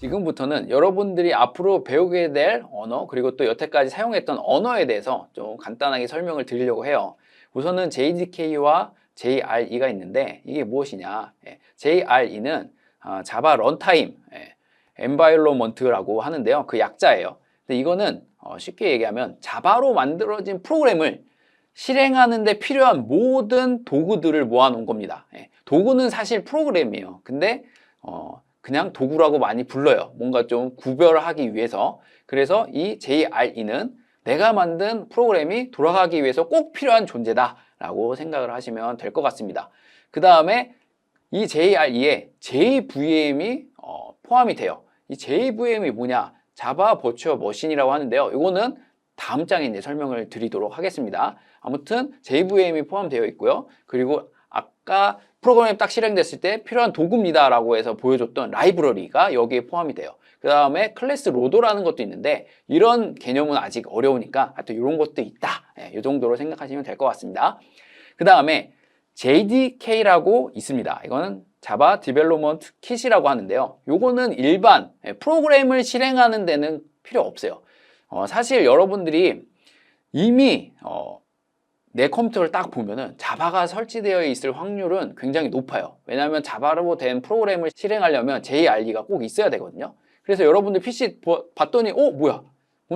지금부터는 여러분들이 앞으로 배우게 될 언어, 그리고 또 여태까지 사용했던 언어에 대해서 좀 간단하게 설명을 드리려고 해요. 우선은 JDK와 JRE가 있는데 이게 무엇이냐? JRE는 자바 런타임 엔바이러먼트라고 하는데요. 그 약자예요. 근데 이거는 쉽게 얘기하면 자바로 만들어진 프로그램을 실행하는 데 필요한 모든 도구들을 모아놓은 겁니다. 도구는 사실 프로그램이에요. 근데 그냥 도구라고 많이 불러요. 뭔가 좀 구별하기 위해서. 그래서 이 JRE는 내가 만든 프로그램이 돌아가기 위해서 꼭 필요한 존재다 라고 생각을 하시면 될 것 같습니다. 그 다음에 이 JRE에 JVM이 포함이 돼요. 이 JVM이 뭐냐? 자바 버추어 머신이라고 하는데요. 이거는 다음 장에 이제 설명을 드리도록 하겠습니다. 아무튼 JVM이 포함되어 있고요. 그리고 아까 프로그램이 딱 실행됐을 때 필요한 도구입니다 라고 해서 보여줬던 라이브러리가 여기에 포함이 돼요. 그 다음에 클래스 로더라는 것도 있는데 이런 개념은 아직 어려우니까 하여튼 이런 것도 있다. 이 정도로 생각하시면 될 것 같습니다. 그 다음에 JDK라고 있습니다. 이거는 자바 디벨롭먼트 킷이라고 하는데요. 요거는 일반 프로그램을 실행하는 데는 필요 없어요. 사실 여러분들이 이미 내 컴퓨터를 딱 보면은 자바가 설치되어 있을 확률은 굉장히 높아요. 왜냐하면 자바로 된 프로그램을 실행하려면 JRE가 꼭 있어야 되거든요. 그래서 여러분들 PC 봤더니 뭐야?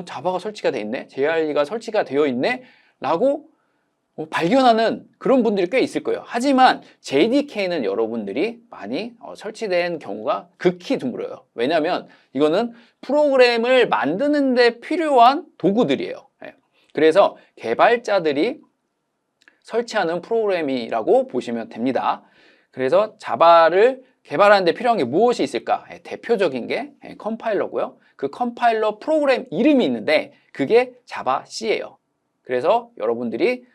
자바가 설치가 되어 있네? JRE가 설치가 되어 있네? 라고 발견하는 그런 분들이 꽤 있을 거예요. 하지만 JDK는 여러분들이 많이 설치된 경우가 극히 드물어요. 왜냐하면 이거는 프로그램을 만드는 데 필요한 도구들이에요. 그래서 개발자들이 설치하는 프로그램이라고 보시면 됩니다. 그래서 자바를 개발하는 데 필요한 게 무엇이 있을까? 대표적인 게 컴파일러고요. 그 컴파일러 프로그램 이름이 있는데 그게 자바 C예요. 그래서 여러분들이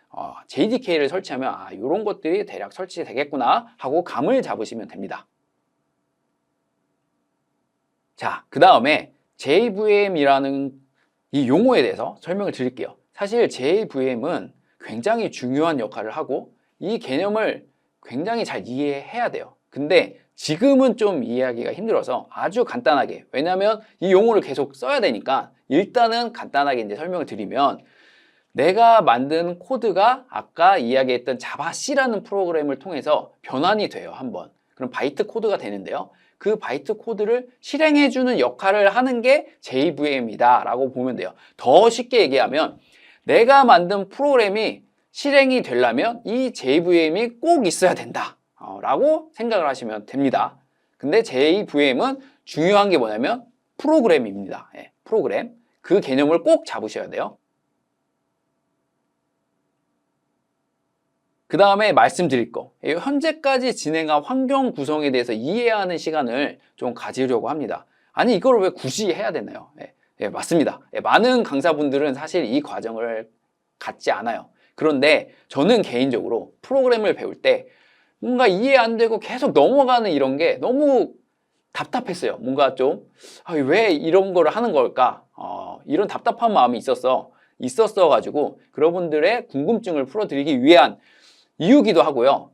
JDK를 설치하면 이런 것들이 대략 설치되겠구나 하고 감을 잡으시면 됩니다. 자, 그 다음에 JVM이라는 이 용어에 대해서 설명을 드릴게요. 사실 JVM은 굉장히 중요한 역할을 하고 이 개념을 굉장히 잘 이해해야 돼요. 근데 지금은 좀 이해하기가 힘들어서 아주 간단하게, 왜냐하면 이 용어를 계속 써야 되니까 일단은 간단하게 이제 설명을 드리면, 내가 만든 코드가 아까 이야기했던 자바 C라는 프로그램을 통해서 변환이 돼요. 한번. 그럼 바이트 코드가 되는데요. 그 바이트 코드를 실행해주는 역할을 하는 게 JVM이다 라고 보면 돼요. 더 쉽게 얘기하면 내가 만든 프로그램이 실행이 되려면 이 JVM이 꼭 있어야 된다 라고 생각을 하시면 됩니다. 근데 JVM은 중요한 게 뭐냐면 프로그램입니다. 프로그램. 그 개념을 꼭 잡으셔야 돼요. 그 다음에 말씀드릴 거, 현재까지 진행한 환경 구성에 대해서 이해하는 시간을 좀 가지려고 합니다. 아니 이걸 왜 굳이 해야 되나요? 맞습니다. 많은 강사분들은 사실 이 과정을 갖지 않아요. 그런데 저는 개인적으로 프로그램을 배울 때 뭔가 이해 안 되고 계속 넘어가는 이런 게 너무 답답했어요. 뭔가 좀 왜 이런 걸 하는 걸까? 이런 답답한 마음이 있었어가지고 여러분들의 궁금증을 풀어드리기 위한 이유기도 하고요.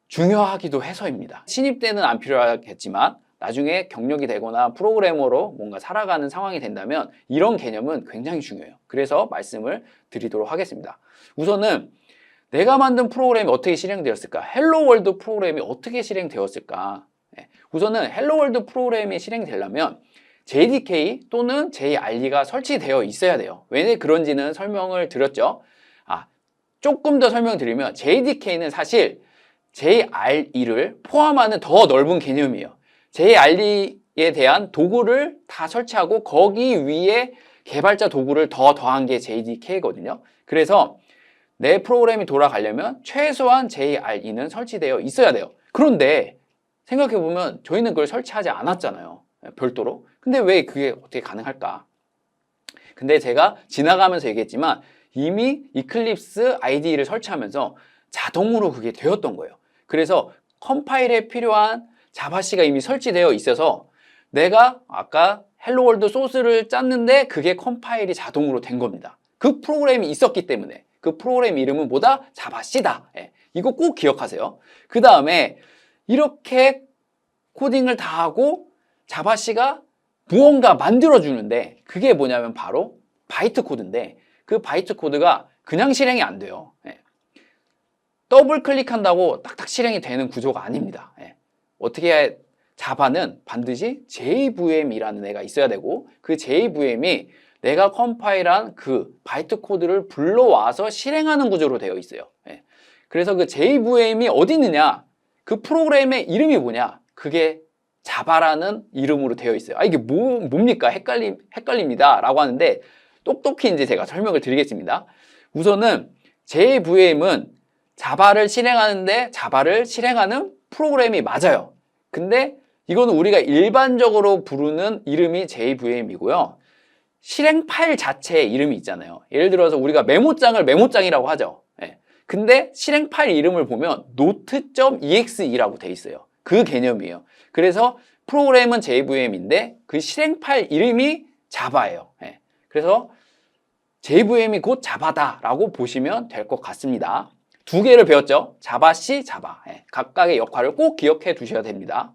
중요하기도 해서입니다. 신입 때는 안 필요하겠지만 나중에 경력이 되거나 프로그래머로 뭔가 살아가는 상황이 된다면 이런 개념은 굉장히 중요해요. 그래서 말씀을 드리도록 하겠습니다. 우선은 내가 만든 프로그램이 어떻게 실행되었을까? 헬로월드 프로그램이 어떻게 실행되었을까? 우선은 헬로월드 프로그램이 실행되려면 JDK 또는 JRE가 설치되어 있어야 돼요. 왜 그런지는 설명을 드렸죠. 조금 더 설명드리면 JDK는 사실 JRE를 포함하는 더 넓은 개념이에요. JRE에 대한 도구를 다 설치하고 거기 위에 개발자 도구를 더한 게 JDK거든요. 그래서 내 프로그램이 돌아가려면 최소한 JRE는 설치되어 있어야 돼요. 그런데 생각해보면 저희는 그걸 설치하지 않았잖아요. 별도로. 근데 왜 그게 어떻게 가능할까? 근데 제가 지나가면서 얘기했지만 이미 이클립스 IDE를 설치하면서 자동으로 그게 되었던 거예요. 그래서 컴파일에 필요한 자바C가 이미 설치되어 있어서 내가 아까 헬로월드 소스를 짰는데 그게 컴파일이 자동으로 된 겁니다. 그 프로그램이 있었기 때문에. 그 프로그램 이름은 뭐다? 자바C다. 이거 꼭 기억하세요. 그 다음에 이렇게 코딩을 다 하고 자바C가 무언가 만들어주는데 그게 뭐냐면 바로 바이트 코드인데 그 바이트 코드가 그냥 실행이 안 돼요. 예. 더블 클릭한다고 딱딱 실행이 되는 구조가 아닙니다. 예. 어떻게 자바는 반드시 JVM이라는 애가 있어야 되고 그 JVM이 내가 컴파일한 그 바이트 코드를 불러와서 실행하는 구조로 되어 있어요. 예. 그래서 그 JVM이 어디 있느냐? 그 프로그램의 이름이 뭐냐? 그게 자바라는 이름으로 되어 있어요. 아, 이게 뭡니까? 헷갈립니다. 라고 하는데 똑똑히 이제 제가 설명을 드리겠습니다. 우선은 JVM은 자바를 실행하는데 자바를 실행하는 프로그램이 맞아요. 근데 이거는 우리가 일반적으로 부르는 이름이 JVM이고요. 실행 파일 자체의 이름이 있잖아요. 예를 들어서 우리가 메모장을 메모장이라고 하죠. 예. 근데 실행 파일 이름을 보면 note.exe라고 돼 있어요. 그 개념이에요. 그래서 프로그램은 JVM인데 그 실행 파일 이름이 자바예요. 예. 그래서 JVM이 곧 자바다라고 보시면 될 것 같습니다. 두 개를 배웠죠. 자바C, 자바. 예. 각각의 역할을 꼭 기억해 두셔야 됩니다.